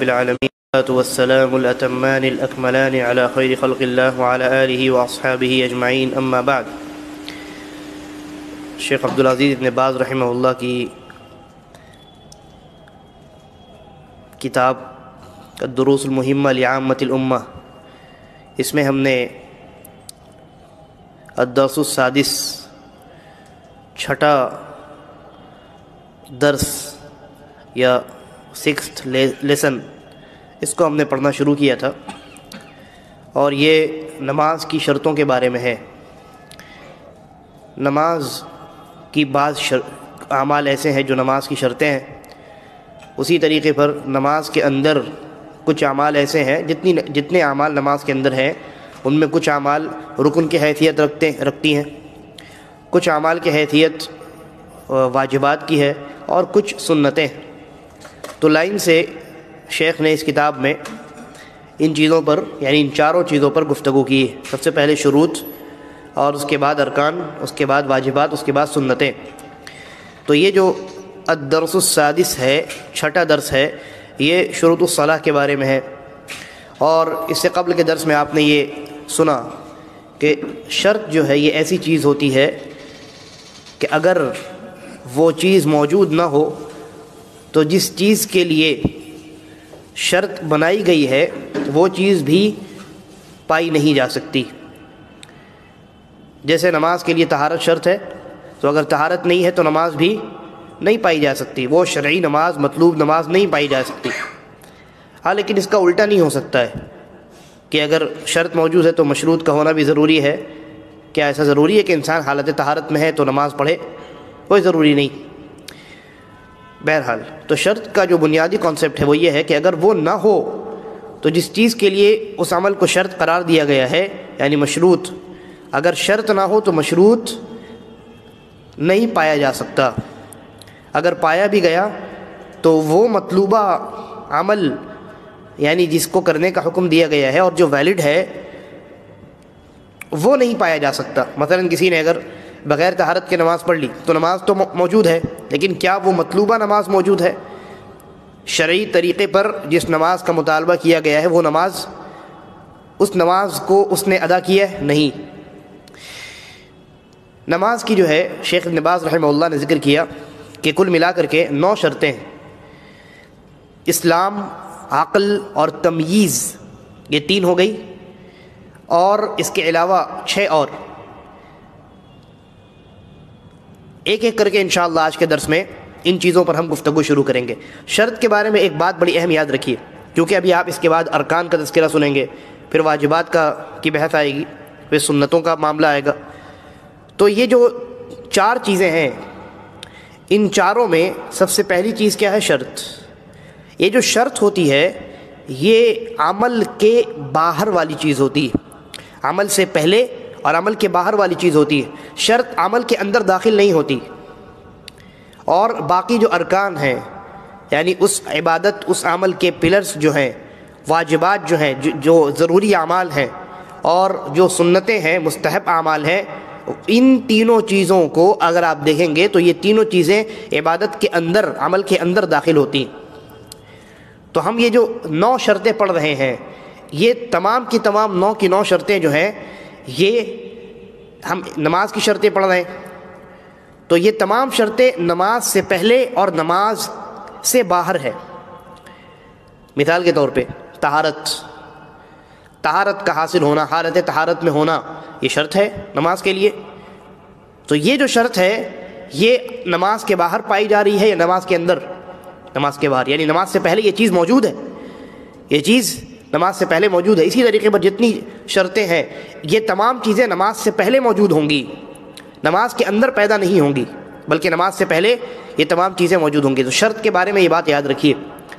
بالعالمين والسلام الأتمان الأكملان على خير خلق الله وعلى آله وأصحابه أجمعين أما بعد۔ شیخ عبدالعزیز ابن باز رحمہ اللہ کی کتاب الدروس المہمہ لعامۃ الامہ، اس میں ہم نے الدرس السادس، چھٹا درس یا سکسٹھ لیسن، اس کو ہم نے پڑھنا شروع کیا تھا، اور یہ نماز کی شرطوں کے بارے میں ہے۔ نماز کی بعض اعمال ایسے ہیں جو نماز کی شرطیں ہیں، اسی طریقے پر نماز کے اندر کچھ اعمال ایسے ہیں، جتنے اعمال نماز کے اندر ہیں ان میں کچھ اعمال رکن کی حیثیت رکھتی ہیں، کچھ اعمال کی حیثیت واجبات کی ہے، اور کچھ سنتیں۔ تو لائن سے شیخ نے اس کتاب میں ان چیزوں پر، یعنی ان چاروں چیزوں پر گفتگو کی ہے۔ سب سے پہلے شروط، اور اس کے بعد ارکان، اس کے بعد واجبات، اس کے بعد سنتیں۔ تو یہ جو الدرس السادس ہے، چھٹا درس ہے، یہ شروط الصلاح کے بارے میں ہے۔ اور اس سے قبل کے درس میں آپ نے یہ سنا کہ شرط جو ہے یہ ایسی چیز ہوتی ہے کہ اگر وہ چیز موجود نہ ہو تو جس چیز کے لیے شرط بنائی گئی ہے وہ چیز بھی پائی نہیں جا سکتی۔ جیسے نماز کے لیے طہارت شرط ہے، تو اگر طہارت نہیں ہے تو نماز بھی نہیں پائی جا سکتی، وہ شرعی نماز، مطلوب نماز نہیں پائی جا سکتی۔ ہاں، لیکن اس کا الٹا نہیں ہو سکتا ہے کہ اگر شرط موجود ہے تو مشروط کا ہونا بھی ضروری ہے۔ کیا ایسا ضروری ہے کہ انسان حالت طہارت میں ہے تو نماز پڑھے؟ کوئی ضروری نہیں۔ بہرحال تو شرط کا جو بنیادی کانسیپٹ ہے وہ یہ ہے کہ اگر وہ نہ ہو تو جس چیز کے لیے اس عمل کو شرط قرار دیا گیا ہے، یعنی مشروط، اگر شرط نہ ہو تو مشروط نہیں پایا جا سکتا۔ اگر پایا بھی گیا تو وہ مطلوبہ عمل، یعنی جس کو کرنے کا حکم دیا گیا ہے اور جو ویلڈ ہے، وہ نہیں پایا جا سکتا۔ مثلا کسی نے اگر بغیر طہارت کے نماز پڑھ لی تو نماز تو موجود ہے، لیکن کیا وہ مطلوبہ نماز موجود ہے؟ شرعی طریقے پر جس نماز کا مطالبہ کیا گیا ہے وہ نماز، اس نماز کو اس نے ادا کیا ہے؟ نہیں۔ نماز کی جو ہے شیخ ابن باز رحمہ اللہ نے ذکر کیا کہ کل ملا کر کے 9 شرطیں ہیں۔ اسلام، عقل اور تمییز، یہ 3 ہو گئی، اور اس کے علاوہ 6 اور، ایک ایک کر کے انشاءاللہ آج کے درس میں ان چیزوں پر ہم گفتگو شروع کریں گے۔ شرط کے بارے میں ایک بات بڑی اہم یاد رکھیے، کیونکہ ابھی آپ اس کے بعد ارکان کا تذکرہ سنیں گے، پھر واجبات کی بحث آئے گی، پھر سنتوں کا معاملہ آئے گا۔ تو یہ جو 4 چیزیں ہیں، ان چاروں میں سب سے پہلی چیز کیا ہے؟ شرط۔ یہ جو شرط ہوتی ہے یہ عمل کے باہر والی چیز ہوتی ہے، عمل سے پہلے اور عمل کے باہر والی چیز ہوتی ہے۔ شرط عمل کے اندر داخل نہیں ہوتی، اور باقی جو ارکان ہیں، یعنی اس عبادت، اس عمل کے پلرز جو ہیں، واجبات جو ہیں، جو ضروری اعمال ہیں، اور جو سنتیں ہیں، مستحب اعمال ہیں، ان تینوں چیزوں کو اگر آپ دیکھیں گے تو یہ تینوں چیزیں عبادت کے اندر، عمل کے اندر داخل ہوتی ہیں۔ تو ہم یہ جو 9 شرطیں پڑھ رہے ہیں، یہ تمام کی تمام 9 کی 9 شرطیں جو ہیں، یہ ہم نماز کی شرطیں پڑھ رہے ہیں، تو یہ تمام شرطیں نماز سے پہلے اور نماز سے باہر ہے۔ مثال کے طور پہ طہارت کا حاصل ہونا، حالت طہارت میں ہونا، یہ شرط ہے نماز کے لیے۔ تو یہ جو شرط ہے یہ نماز کے باہر پائی جا رہی ہے یا نماز کے اندر؟ نماز کے باہر، یعنی نماز سے پہلے یہ چیز موجود ہے، یہ چیز نماز سے پہلے موجود ہے۔ اسی طریقے پر جتنی شرطیں ہیں یہ تمام چیزیں نماز سے پہلے موجود ہوں گی، نماز کے اندر پیدا نہیں ہوں گی، بلکہ نماز سے پہلے یہ تمام چیزیں موجود ہوں گی۔ تو شرط کے بارے میں یہ بات یاد رکھیے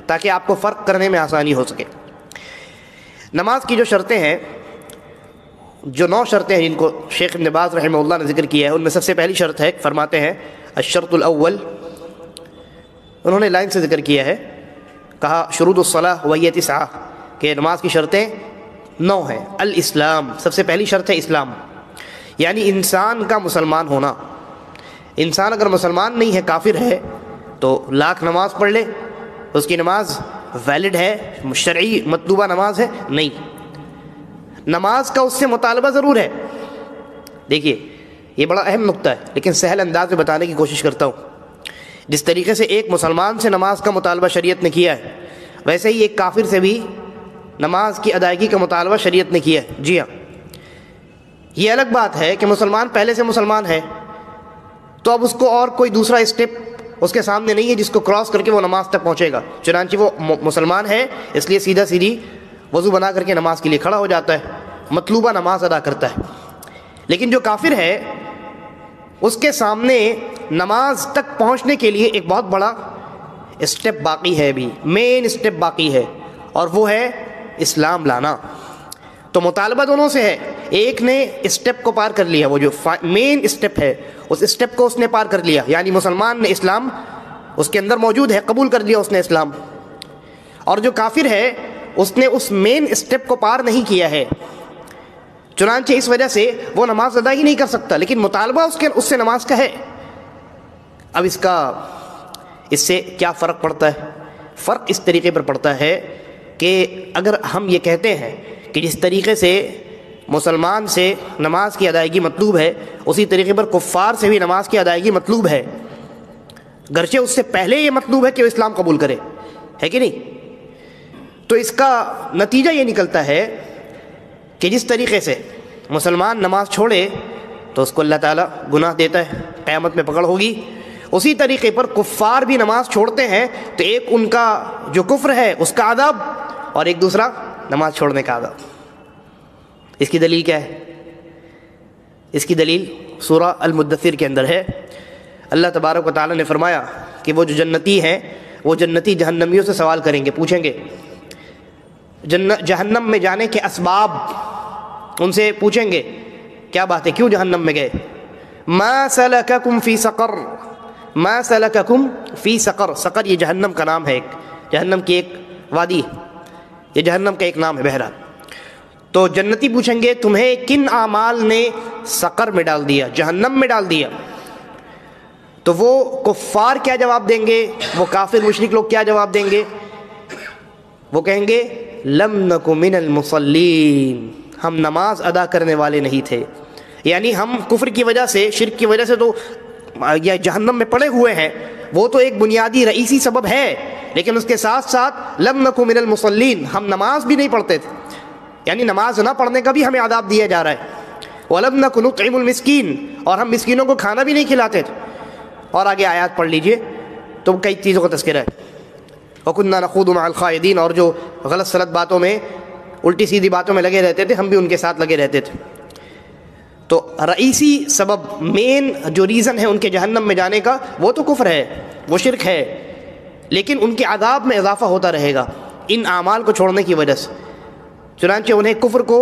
تاکہ آپ کو فرق کرنے میں آسانی ہو سکے۔ نماز کی جو شرطیں ہیں، جو 9 شرطیں ہیں جن کو شیخ ابن باز رحمہ اللہ نے ذکر کیا ہے، ان میں سب سے پہلی شرط ہے، فرماتے ہیں الشرط الاول، انہوں نے لائن سے ذکر کیا ہے، کہا شروط الصلاح وہی 9، کہ نماز کی شرطیں 9 ہیں۔ الاسلام، سب سے پہلی شرط ہے اسلام، یعنی انسان کا مسلمان ہونا۔ انسان اگر مسلمان نہیں ہے، کافر ہے، تو لاکھ نماز پڑھ لے، اس کی نماز ویلڈ ہے، شرعی مطلوبہ نماز ہے؟ نہیں، نماز کا اس سے مطالبہ ضرور ہے۔ دیکھیے یہ بڑا اہم نقطہ ہے، لیکن سہل انداز میں بتانے کی کوشش کرتا ہوں۔ جس طریقے سے ایک مسلمان سے نماز کا مطالبہ شریعت نے کیا ہے، ویسے ہی ایک کافر سے بھی نماز کی ادائیگی کا مطالبہ شریعت نے کیا ہے۔ جی ہاں، یہ الگ بات ہے کہ مسلمان پہلے سے مسلمان ہے تو اب اس کو اور کوئی دوسرا اسٹیپ اس کے سامنے نہیں ہے جس کو کراس کر کے وہ نماز تک پہنچے گا، چنانچہ وہ مسلمان ہے اس لیے سیدھا سیدھی وضو بنا کر کے نماز کے لیے کھڑا ہو جاتا ہے، مطلوبہ نماز ادا کرتا ہے۔ لیکن جو کافر ہے اس کے سامنے نماز تک پہنچنے کے لیے ایک بہت بڑا اسٹیپ باقی ہے، بھی مین اسٹیپ باقی ہے، اور وہ ہے اسلام لانا۔ تو مطالبہ دونوں سے ہے، ایک نے اسٹیپ کو پار کر لیا، وہ جو مین اسٹیپ ہے اس اسٹیپ کو اس نے پار کر لیا، یعنی مسلمان نے اسلام اس کے اندر موجود ہے، قبول کر لیا اس نے اسلام، اور جو کافر ہے اس نے اس مین اسٹیپ کو پار نہیں کیا ہے، چنانچہ اس وجہ سے وہ نماز ادا ہی نہیں کر سکتا، لیکن مطالبہ اس سے نماز کا ہے۔ اب اس سے کیا فرق پڑتا ہے؟ فرق اس طریقے پر پڑتا ہے کہ اگر ہم یہ کہتے ہیں کہ جس طریقے سے مسلمان سے نماز کی ادائیگی مطلوب ہے اسی طریقے پر کفار سے بھی نماز کی ادائیگی مطلوب ہے، گرچہ اس سے پہلے یہ مطلوب ہے کہ وہ اسلام قبول کرے، ہے کہ نہیں؟ تو اس کا نتیجہ یہ نکلتا ہے کہ جس طریقے سے مسلمان نماز چھوڑے تو اس کو اللہ تعالیٰ گناہ دیتا ہے، قیامت میں پکڑ ہوگی، اسی طریقے پر کفار بھی نماز چھوڑتے ہیں تو ایک ان کا جو کفر ہے اس کا عذاب، اور ایک دوسرا نماز چھوڑنے کا عذاب۔ اس کی دلیل کیا ہے؟ اس کی دلیل سورہ المدثر کے اندر ہے۔ اللہ تبارک و تعالیٰ نے فرمایا کہ وہ جو جنتی ہیں وہ جنتی جہنمیوں سے سوال کریں گے، پوچھیں گے جہنم میں جانے کے اسباب، ان سے پوچھیں گے کیا بات ہے، کیوں جہنم میں گئے؟ ما سلککم فی سقر، ما سلککم فی سقر، سقر یہ جہنم کا نام ہے، ایک جہنم کی ایک وادی، یہ جہنم کا ایک نام ہے۔ بہرحال تو جنتی پوچھیں گے تمہیں کن اعمال نے سقر میں ڈال دیا، جہنم میں ڈال دیا؟ تو وہ کفار کیا جواب دیں گے، وہ کافر مشرک لوگ کیا جواب دیں گے؟ وہ کہیں گے لم نک من المصلین، ہم نماز ادا کرنے والے نہیں تھے، یعنی ہم کفر کی وجہ سے، شرک کی وجہ سے تو یا جہنم میں پڑے ہوئے ہیں، وہ تو ایک بنیادی رئیسی سبب ہے، لیکن اس کے ساتھ ساتھ لم نک من المصلین، ہم نماز بھی نہیں پڑھتے تھے، یعنی نماز نہ پڑھنے کا بھی ہمیں عذاب دیا جا رہا ہے۔ وَلَمْ نَكُ نُطْعِمُ الْمِسْكِينَ، اور ہم مسکینوں کو کھانا بھی نہیں کھلاتے تھے۔ اور آگے آیات پڑھ لیجئے تو کئی چیزوں کا تذکرہ ہے۔ وَكُنَّا نَخُوضُ مَعَ الْخَائِضِينَ، اور جو غلط سلط باتوں میں، الٹی سیدھی باتوں میں لگے رہتے تھے، ہم بھی ان کے ساتھ لگے رہتے تھے۔ تو رئیسی سبب، مین جو ریزن ہے ان کے جہنم میں جانے کا، وہ تو کفر ہے، وہ شرک ہے، لیکن ان کے عذاب میں اضافہ ہوتا رہے گا ان اعمال کو چھوڑنے کی وجہ سے، چنانچہ انہیں کفر کو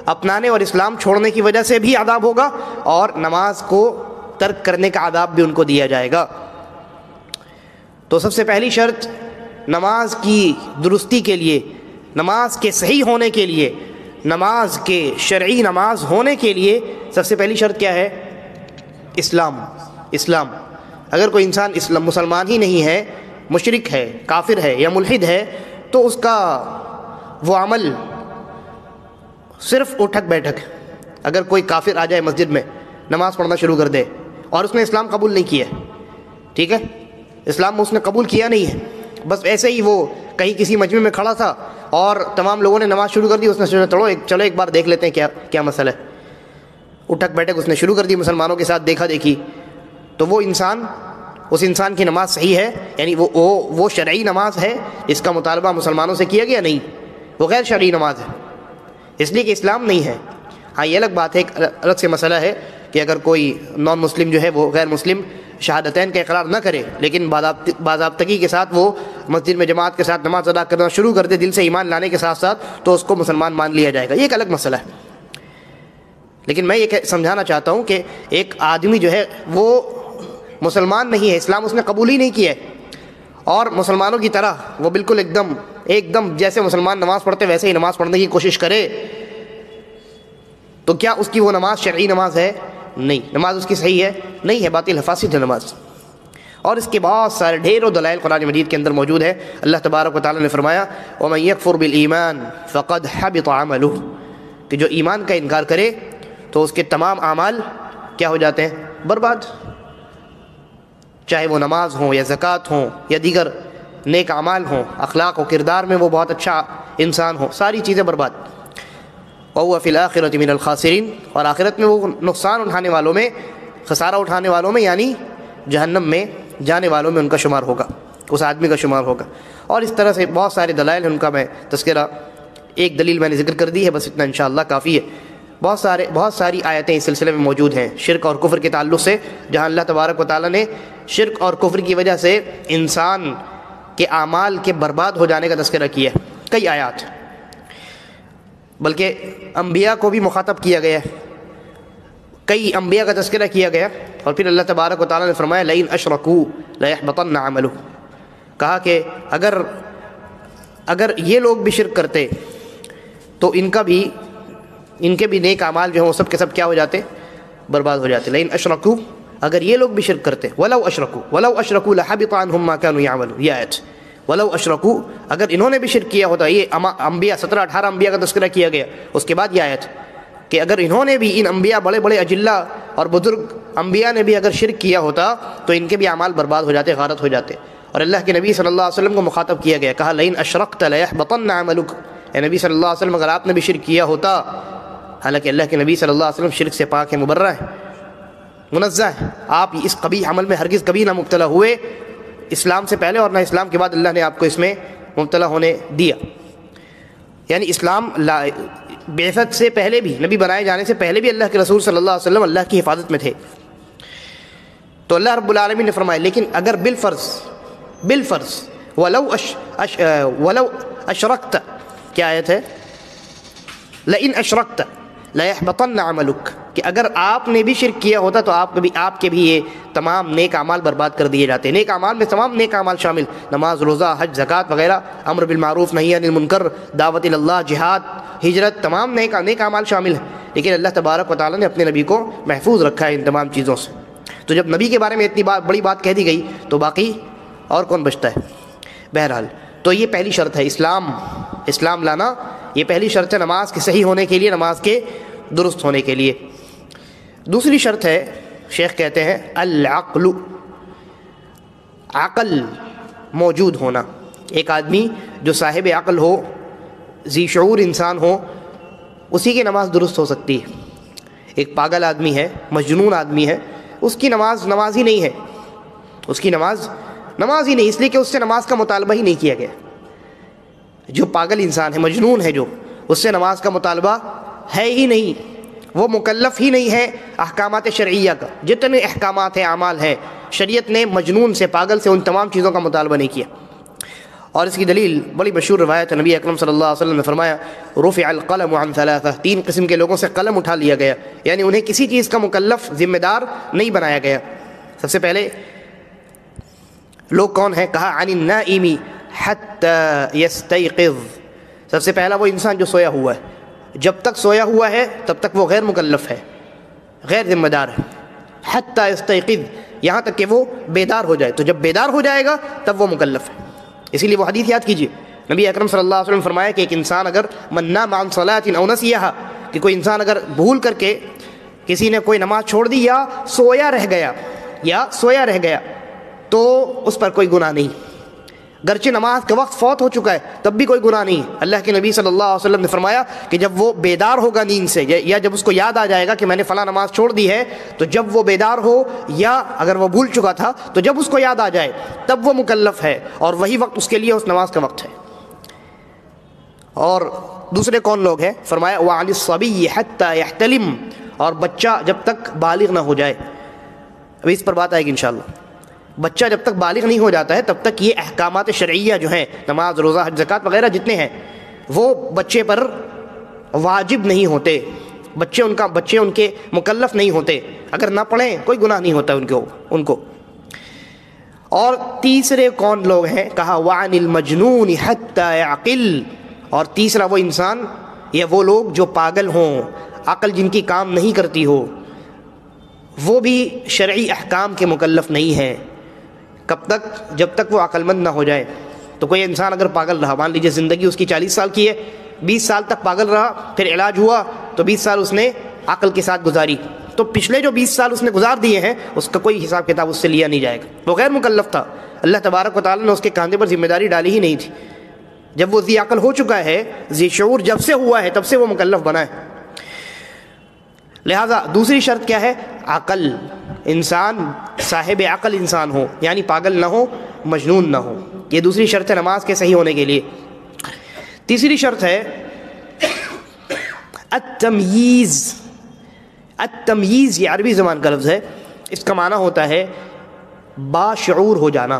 اپنانے اور اسلام چھوڑنے کی وجہ سے بھی عذاب ہوگا، اور نماز کو ترک کرنے کا عذاب بھی ان کو دیا جائے گا۔ تو سب سے پہلی شرط نماز کی درستی کے لیے، نماز کے صحیح ہونے کے لیے، نماز کے شرعی نماز ہونے کے لیے سب سے پہلی شرط کیا ہے؟ اسلام۔ اگر کوئی انسان مسلمان ہی نہیں ہے، مشرک ہے، کافر ہے یا ملحد ہے، تو اس کا وہ عمل صرف اٹھک بیٹھک۔ اگر کوئی کافر آ جائے مسجد میں، نماز پڑھنا شروع کر دے اور اس نے اسلام قبول نہیں کیا، ٹھیک ہے، اسلام اس نے قبول کیا نہیں ہے، بس ایسے ہی وہ کہیں کسی مجمع میں کھڑا تھا اور تمام لوگوں نے نماز شروع کر دی، اس نے سوچا چلو ایک بار دیکھ لیتے ہیں کیا مسئلہ ہے، اٹھک بیٹھک اس نے شروع کر دی مسلمانوں کے ساتھ، دیکھا دیکھی، تو وہ انسان، اس انسان کی نماز صحیح ہے، یعنی وہ شرعی نماز ہے، اس کا مطالبہ مسلمانوں سے کیا گیا نہیں، وہ غیر شرعی نماز ہے، اس لیے کہ اسلام نہیں ہے۔ ہاں یہ الگ بات ہے، ایک الگ سے مسئلہ ہے کہ اگر کوئی نان مسلم جو ہے وہ غیر مسلم شہادتین کا اقرار نہ کرے، لیکن باضابطگی کے ساتھ وہ مسجد میں جماعت کے ساتھ نماز ادا کرنا شروع کر دے، دل سے ایمان لانے کے ساتھ ساتھ، تو اس کو مسلمان مان لیا جائے گا، یہ ایک الگ مسئلہ ہے۔ لیکن میں یہ سمجھانا چاہتا ہوں کہ ایک آدمی جو ہے وہ مسلمان نہیں ہے، اسلام اس نے قبول ہی نہیں کیا ہے، اور مسلمانوں کی طرح وہ بالکل ایک دم جیسے مسلمان نماز پڑھتے ویسے ہی نماز پڑھنے کی کوشش کرے، تو کیا اس کی وہ نماز شرعی نماز ہے؟ نہیں، نماز اس کی صحیح ہے؟ نہیں ہے، باطل ہے، فاسد ہے نماز۔ اور اس کے بہت سارے ڈھیروں دلائل قرآن مجید کے اندر موجود ہے۔ اللہ تبارک و تعالیٰ نے فرمایا وَمَن يَكْفُرْ بِالْإِيمَانِ فَقَدْ حَبِطَ عَمَلُهُ، کہ جو ایمان کا انکار کرے تو اس کے تمام اعمال کیا ہو جاتے ہیں؟ برباد، چاہے وہ نماز ہوں یا زکوٰۃ ہوں یا دیگر نیک اعمال ہوں، اخلاق و کردار میں وہ بہت اچھا انسان ہو، ساری چیزیں برباد۔ وَهُوَ فِي الْآخِرَةِ مِنَ الْخَاسِرِينَ، اور آخرت میں وہ نقصان اٹھانے والوں میں، خسارہ اٹھانے والوں میں، یعنی جہنم میں جانے والوں میں ان کا شمار ہوگا، اس آدمی کا شمار ہوگا۔ اور اس طرح سے بہت سارے دلائل ہیں، ان کا میں تذکرہ، ایک دلیل میں نے ذکر کر دی ہے، بس اتنا انشاءاللہ کافی ہے۔ بہت ساری آیتیں اس سلسلے میں موجود ہیں شرک اور کفر کے تعلق سے، جہاں اللہ تبارک و تعالیٰ نے شرک اور کفر کی وجہ سے انسان کے اعمال کے برباد ہو جانے کا تذکرہ کیا ہے، کئی آیات، بلکہ انبیاء کو بھی مخاطب کیا گیا ہے، کئی انبیاء کا تذکرہ کیا گیا، اور پھر اللہ تبارک و تعالیٰ نے فرمایا لئن اشرکوا لیحبطن عملهم، کہا کہ اگر یہ لوگ بھی شرک کرتے تو ان کے بھی نیک اعمال جو ہیں وہ سب کے سب کیا ہو جاتے؟ برباد ہو جاتے۔ لئن اشرکوا، اگر یہ لوگ بھی شرک کرتے، ولو اشرکوا لحبط عنہم ما كانوا يعملون، یہ آیت ولو اشرکوا، اگر انہوں نے بھی شرک کیا ہوتا، یہ انبیاء 17-18 انبیاء کا تذکرہ کیا گیا، اس کے بعد یہ آیت کہ اگر انہوں نے بھی، ان انبیاء بڑے بڑے اجلہ اور بزرگ انبیاء نے بھی اگر شرک کیا ہوتا تو ان کے بھی اعمال برباد ہو جاتے، غارت ہو جاتے۔ اور اللہ کے نبی صلی اللہ علیہ وسلم کو مخاطب کیا گیا، کہا لئن اشرکت لیحبطن عملک، اے نبی صلی اللہ علیہ وسلم اگر آپ نے بھی شرک کیا ہوتا، حالانکہ اللہ کے نبی صلی اللہ علیہ وسلم شرک سے پاک ہے، مبرہ ہے، منزہ ہے، آپ اس قبیح عمل میں ہرگز کبھی نہ مبتلا ہوئے، اسلام سے پہلے اور نہ اسلام کے بعد اللہ نے آپ کو اس میں مبتلا ہونے دیا۔ یعنی اسلام بعثت سے پہلے بھی، نبی بنائے جانے سے پہلے بھی اللہ کے رسول صلی اللہ علیہ وسلم اللہ کی حفاظت میں تھے۔ تو اللہ رب العالمین نے فرمایا لیکن اگر بالفرض ولو اشرکت، کیا آیت ہے؟ لئن اشرکت لیحبطن عملک، کہ اگر آپ نے بھی شرک کیا ہوتا تو آپ کے بھی یہ تمام نیک اعمال برباد کر دیے جاتے۔ نیک اعمال میں تمام نیک اعمال شامل، نماز، روزہ، حج، زکوٰۃ وغیرہ، امر بالمعروف نہی عن المنکر، دعوت اللہ، جہاد، ہجرت، تمام نیک اعمال شامل ہیں، لیکن اللہ تبارک و تعالیٰ نے اپنے نبی کو محفوظ رکھا ہے ان تمام چیزوں سے۔ تو جب نبی کے بارے میں اتنی بڑی بات کہہ دی گئی تو باقی اور کون بچتا ہے؟ بہرحال تو یہ پہلی شرط ہے، اسلام لانا یہ پہلی شرط ہے نماز کے صحیح ہونے کے لیے، نماز کے درست ہونے کے لیے۔ دوسری شرط ہے، شیخ کہتے ہیں العقل، عقل موجود ہونا۔ ایک آدمی جو صاحب عقل ہو، ذی شعور انسان ہو، اسی کی نماز درست ہو سکتی ہے۔ ایک پاگل آدمی ہے، مجنون آدمی ہے، اس کی نماز ہی نہیں ہے، اس کی نماز ہی نہیں، اس لیے کہ اس سے نماز کا مطالبہ ہی نہیں کیا گیا۔ جو پاگل انسان ہے، مجنون ہے، جو اس سے نماز کا مطالبہ ہے ہی نہیں، وہ مکلف ہی نہیں ہے احکامات شرعیہ کا، جتنے احکامات ہیں، اعمال ہیں، شریعت نے مجنون سے، پاگل سے ان تمام چیزوں کا مطالبہ نہیں کیا۔ اور اس کی دلیل بڑی مشہور روایت ہے، نبی اکرم صلی اللہ علیہ وسلم نے فرمایا رفع القلم عن ثلاثہ، 3 قسم کے لوگوں سے قلم اٹھا لیا گیا، یعنی انہیں کسی چیز کا مکلف، ذمہ دار نہیں بنایا گیا۔ سب سے پہلے لوگ کون ہیں؟ کہا عن النائم حتی یستیقظ، سب سے پہلا وہ انسان جو سویا ہوا ہے، جب تک سویا ہوا ہے تب تک وہ غیر مکلف ہے، غیر ذمہ دار ہے، حتی یستیقظ، یہاں تک کہ وہ بیدار ہو جائے، تو جب بیدار ہو جائے گا تب وہ مکلف ہے۔ اسی لیے وہ حدیث یاد کیجیے، نبی اکرم صلی اللہ علیہ وسلم نے فرمایا کہ ایک انسان اگر من نام عن صلاۃ او نسیھا، کہ کوئی انسان اگر بھول کر کے کسی نے کوئی نماز چھوڑ دی یا سویا رہ گیا تو اس پر کوئی گناہ نہیں، گرچہ نماز کا وقت فوت ہو چکا ہے تب بھی کوئی گناہ نہیں۔ اللہ کے نبی صلی اللہ علیہ وسلم نے فرمایا کہ جب وہ بیدار ہوگا نیند سے، یا جب اس کو یاد آ جائے گا کہ میں نے فلاں نماز چھوڑ دی ہے، تو جب وہ بیدار ہو یا اگر وہ بھول چکا تھا تو جب اس کو یاد آ جائے تب وہ مکلف ہے، اور وہی وقت اس کے لیے اس نماز کا وقت ہے۔ اور دوسرے کون لوگ ہیں؟ فرمایا وعن الصبی حتی یحتلم، اور بچہ جب تک بالغ نہ ہو جائے، ابھی اس پر بات آئے گی انشاءاللہ۔ بچہ جب تک بالغ نہیں ہو جاتا ہے تب تک یہ احکامات شرعیہ جو ہیں، نماز، روزہ، حج، زکوٰۃ وغیرہ جتنے ہیں، وہ بچے پر واجب نہیں ہوتے، بچے ان کے مکلف نہیں ہوتے، اگر نہ پڑھیں کوئی گناہ نہیں ہوتا ان کو۔ اور تیسرے کون لوگ ہیں؟ کہا وعن المجنون حتی یعقل، اور تیسرا وہ انسان یا وہ لوگ جو پاگل ہوں، عقل جن کی کام نہیں کرتی ہو، وہ بھی شرعی احکام کے مکلف نہیں ہیں، کب تک؟ جب تک وہ عقل مند نہ ہو جائے. تو کوئی انسان اگر پاگل رہا، مان لیجیے زندگی اس کی 40 سال کی ہے، 20 سال تک پاگل رہا، پھر علاج ہوا تو 20 سال اس نے عقل کے ساتھ گزاری، تو پچھلے جو 20 سال اس نے گزار دیے ہیں اس کا کوئی حساب کتاب اس سے لیا نہیں جائے گا. وہ غیر مکلف تھا، اللہ تبارک و تعالیٰ نے اس کے کاندھے پر ذمہ داری ڈالی ہی نہیں تھی. جب وہ ذی عقل ہو چکا ہے، ذی شعور جب سے ہوا ہے تب سے وہ مکلف بنا ہے. لہٰذا دوسری شرط کیا ہے؟ عقل. انسان صاحب عقل انسان ہو، یعنی پاگل نہ ہو، مجنون نہ ہو. یہ دوسری شرط ہے نماز کے صحیح ہونے کے لیے. تیسری شرط ہے التمییز. التمییز یہ عربی زبان کا لفظ ہے، اس کا معنی ہوتا ہے باشعور ہو جانا،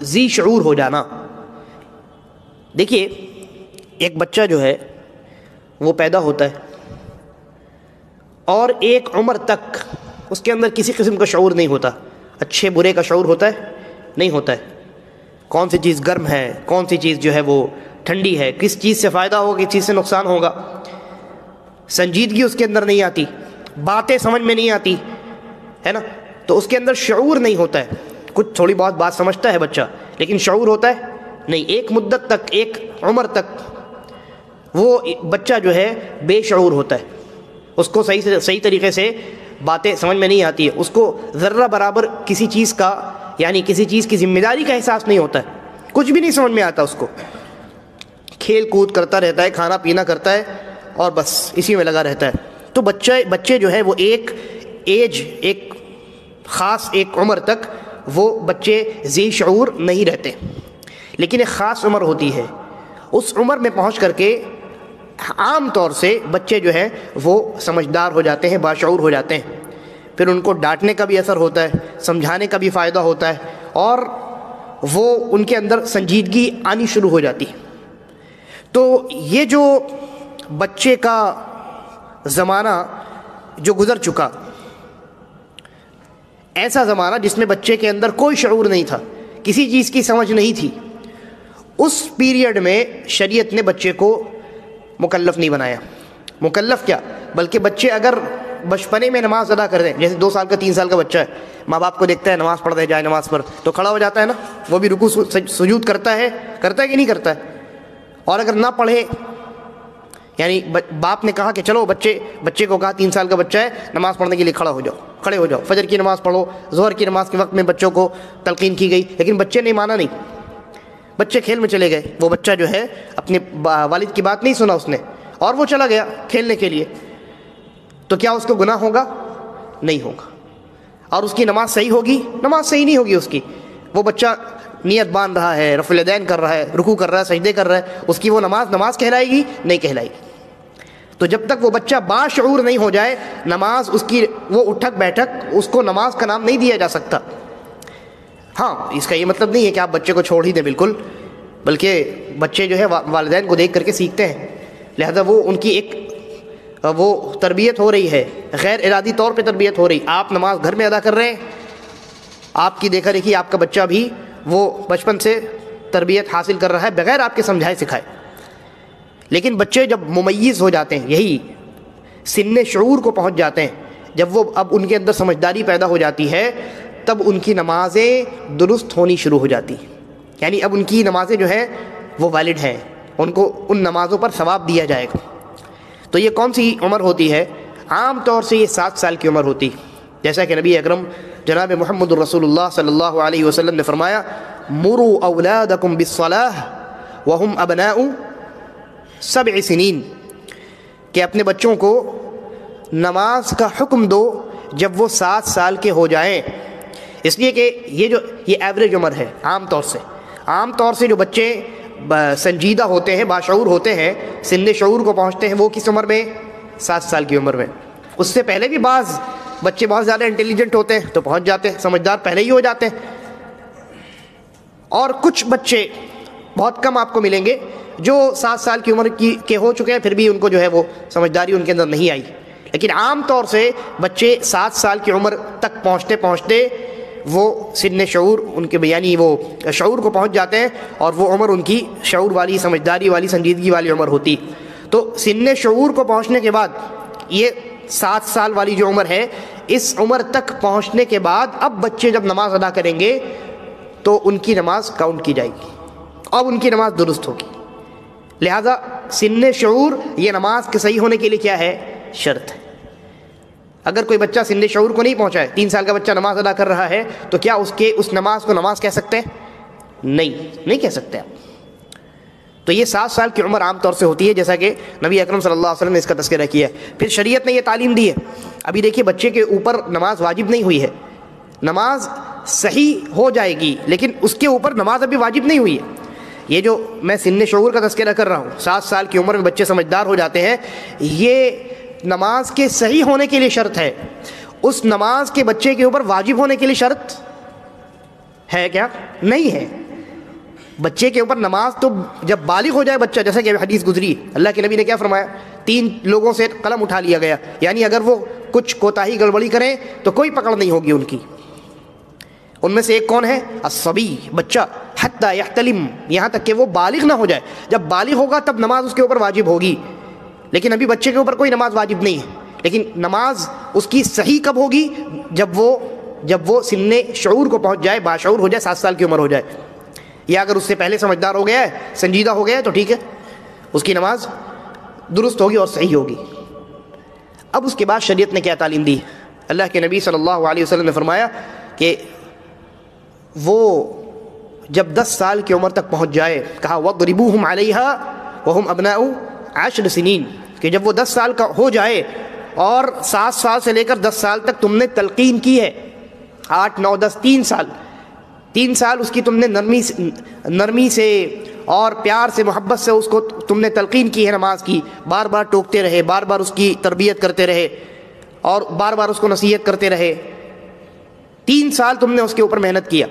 ذی شعور ہو جانا. دیکھیے ایک بچہ جو ہے وہ پیدا ہوتا ہے اور ایک عمر تک اس کے اندر کسی قسم کا شعور نہیں ہوتا. اچھے برے کا شعور ہوتا ہے؟ نہیں ہوتا ہے. کون سی چیز گرم ہے، کون سی چیز جو ہے وہ ٹھنڈی ہے، کس چیز سے فائدہ ہوگا، کس چیز سے نقصان ہوگا، سنجیدگی اس کے اندر نہیں آتی، باتیں سمجھ میں نہیں آتی ہے نا. تو اس کے اندر شعور نہیں ہوتا ہے. کچھ تھوڑی بہت بات سمجھتا ہے بچہ، لیکن شعور ہوتا ہے نہیں. ایک مدت تک، ایک عمر تک وہ بچہ جو ہے بے شعور ہوتا ہے. اس کو صحیح طریقے سے باتیں سمجھ میں نہیں آتی ہے، اس کو ذرہ برابر کسی چیز کا، یعنی کسی چیز کی ذمہ داری کا احساس نہیں ہوتا ہے. کچھ بھی نہیں سمجھ میں آتا اس کو. کھیل کود کرتا رہتا ہے، کھانا پینا کرتا ہے اور بس اسی میں لگا رہتا ہے. تو بچے جو ہے وہ ایک ایج، ایک خاص ایک عمر تک وہ بچے ذی شعور نہیں رہتے. لیکن ایک خاص عمر ہوتی ہے، اس عمر میں پہنچ کر کے عام طور سے بچے جو ہیں وہ سمجھدار ہو جاتے ہیں، باشعور ہو جاتے ہیں. پھر ان کو ڈانٹنے کا بھی اثر ہوتا ہے، سمجھانے کا بھی فائدہ ہوتا ہے، اور وہ ان کے اندر سنجیدگی آنی شروع ہو جاتی ہے. تو یہ جو بچے کا زمانہ جو گزر چکا، ایسا زمانہ جس میں بچے کے اندر کوئی شعور نہیں تھا، کسی چیز کی سمجھ نہیں تھی، اس پیریڈ میں شریعت نے بچے کو مکلف نہیں بنایا. مکلف کیا، بلکہ بچے اگر بچپنے میں نماز ادا کر دیں، جیسے 2 سال کا 3 سال کا بچہ ہے، ماں باپ کو دیکھتا ہے نماز پڑھ رہے جائے نماز پر، تو کھڑا ہو جاتا ہے نا، وہ بھی رکوع سجود کرتا ہے کہ نہیں کرتا ہے. اور اگر نہ پڑھے، یعنی باپ نے کہا کہ چلو بچے کو کہا 3 سال کا بچہ ہے نماز پڑھنے کے لیے کھڑے ہو جاؤ، فجر کی نماز پڑھو، ظہر کی نماز کے وقت میں بچوں کو تلقین کی گئی، لیکن بچے نے مانا نہیں، بچے کھیل میں چلے گئے. وہ بچہ جو ہے اپنے والد کی بات نہیں سنا اس نے، اور وہ چلا گیا کھیلنے کے لیے. تو کیا اس کو گناہ ہوگا؟ نہیں ہوگا. اور اس کی نماز صحیح ہوگی؟ نماز صحیح نہیں ہوگی اس کی. وہ بچہ نیت باندھ رہا ہے، رفع الیدین کر رہا ہے، رکوع کر رہا ہے، سجدے کر رہا ہے، اس کی وہ نماز کہلائے گی؟ نہیں کہلائے گی. تو جب تک وہ بچہ باشعور نہیں ہو جائے، نماز اس کی وہ اٹھک بیٹھک، اس کو نماز کا نام نہیں دیا جا سکتا. ہاں اس کا یہ مطلب نہیں ہے کہ آپ بچے کو چھوڑ ہی دیں بالکل، بلکہ بچے جو ہے والدین کو دیکھ کر کے سیکھتے ہیں. لہذا وہ ان کی ایک وہ تربیت ہو رہی ہے، غیر ارادی طور پہ تربیت ہو رہی. آپ نماز گھر میں ادا کر رہے ہیں، آپ کی دیکھا دیکھی آپ کا بچہ بھی وہ بچپن سے تربیت حاصل کر رہا ہے بغیر آپ کے سمجھائے سکھائے. لیکن بچے جب ممیز ہو جاتے ہیں، یہی سن شعور کو پہنچ جاتے ہیں، جب وہ اب ان کے اندر سمجھداری پیدا ہو جاتی ہے، تب ان کی نمازیں درست ہونی شروع ہو جاتی. یعنی اب ان کی نمازیں جو ہیں وہ ویلڈ ہیں، ان کو ان نمازوں پر ثواب دیا جائے گا. تو یہ کون سی عمر ہوتی ہے؟ عام طور سے یہ 7 سال کی عمر ہوتی، جیسا کہ نبی اکرم جناب محمد الرسول اللہ صلی اللہ علیہ وسلم نے فرمایا مروا اولادکم بالصلاۃ وهم ابناء 7 سنین، کہ اپنے بچوں کو نماز کا حکم دو جب وہ 7 سال کے ہو جائیں. اس لیے کہ یہ ایوریج عمر ہے. عام طور سے جو بچے سنجیدہ ہوتے ہیں، باشعور ہوتے ہیں، سن شعور کو پہنچتے ہیں، وہ کس عمر میں؟ 7 سال کی عمر میں. اس سے پہلے بھی بعض بچے بہت زیادہ انٹیلیجنٹ ہوتے ہیں تو پہنچ جاتے ہیں، سمجھدار پہلے ہی ہو جاتے ہیں. اور کچھ بچے بہت کم آپ کو ملیں گے جو 7 سال کی عمر کے ہو چکے ہیں، پھر بھی ان کو جو ہے وہ سمجھداری ان کے اندر نہیں آئی. لیکن عام طور سے بچے 7 سال کی عمر تک پہنچتے وہ سن شعور ان کے، یعنی وہ شعور کو پہنچ جاتے ہیں، اور وہ عمر ان کی شعور والی، سمجھداری والی، سنجیدگی والی عمر ہوتی. تو سن شعور کو پہنچنے کے بعد یہ 7 سال والی جو عمر ہے، اس عمر تک پہنچنے کے بعد اب بچے جب نماز ادا کریں گے تو ان کی نماز کاؤنٹ کی جائے گی، اب ان کی نماز درست ہوگی۔ لہذا سن شعور یہ نماز کے صحیح ہونے کے لیے کیا ہے؟ شرط ہے۔ اگر کوئی بچہ سن شعور کو نہیں پہنچا ہے، 3 سال کا بچہ نماز ادا کر رہا ہے، تو کیا اس نماز کو نماز کہہ سکتے ہیں؟ نہیں کہہ سکتے آپ۔ تو یہ 7 سال کی عمر عام طور سے ہوتی ہے، جیسا کہ نبی اکرم صلی اللہ علیہ وسلم نے اس کا تذکرہ کیا ہے۔ پھر شریعت نے یہ تعلیم دی ہے، ابھی دیکھیے بچے کے اوپر نماز واجب نہیں ہوئی ہے، نماز صحیح ہو جائے گی لیکن اس کے اوپر نماز ابھی واجب نہیں ہوئی ہے۔ یہ جو میں سن شعور کا تذکرہ کر رہا ہوں، 7 سال کی عمر میں بچے سمجھدار ہو جاتے ہیں، یہ نماز کے صحیح ہونے کے لیے شرط ہے۔ اس نماز کے بچے کے اوپر واجب ہونے کے لیے شرط ہے کیا؟ نہیں ہے۔ بچے کے اوپر نماز تو جب بالغ ہو جائے بچہ، جیسا کہ حدیث گزری، اللہ کے نبی نے کیا فرمایا؟ 3 لوگوں سے قلم اٹھا لیا گیا، یعنی اگر وہ کچھ کوتاہی گڑبڑی کریں تو کوئی پکڑ نہیں ہوگی ان کی۔ ان میں سے ایک کون ہے؟ الصبی، بچہ، حتی یحتلم، یہاں تک کہ وہ بالغ نہ ہو جائے۔ جب بالغ ہوگا تب نماز اس کے اوپر واجب ہوگی، لیکن ابھی بچے کے اوپر کوئی نماز واجب نہیں ہے۔ لیکن نماز اس کی صحیح کب ہوگی؟ جب وہ سن شعور کو پہنچ جائے، باشعور ہو جائے، 7 سال کی عمر ہو جائے، یا اگر اس سے پہلے سمجھدار ہو گیا ہے، سنجیدہ ہو گیا ہے، تو ٹھیک ہے، اس کی نماز درست ہوگی اور صحیح ہوگی۔ اب اس کے بعد شریعت نے کیا تعلیم دی؟ اللہ کے نبی صلی اللہ علیہ وسلم نے فرمایا کہ وہ جب 10 سال کی عمر تک پہنچ جائے، کہا وَضْرِبُوهُمْ عَلَيْهَا وَهُمْ أَبْنَاءُ 10 سنین، کہ جب وہ 10 سال کا ہو جائے اور 7 سال سے لے کر 10 سال تک تم نے تلقین کی ہے، 8 9 10 3 سال اس کی تم نے نرمی سے اور پیار سے، محبت سے اس کو تم نے تلقین کی ہے نماز کی، بار بار ٹوکتے رہے، بار بار اس کی تربیت کرتے رہے اور بار بار اس کو نصیحت کرتے رہے۔ 3 سال تم نے اس کے اوپر محنت کیا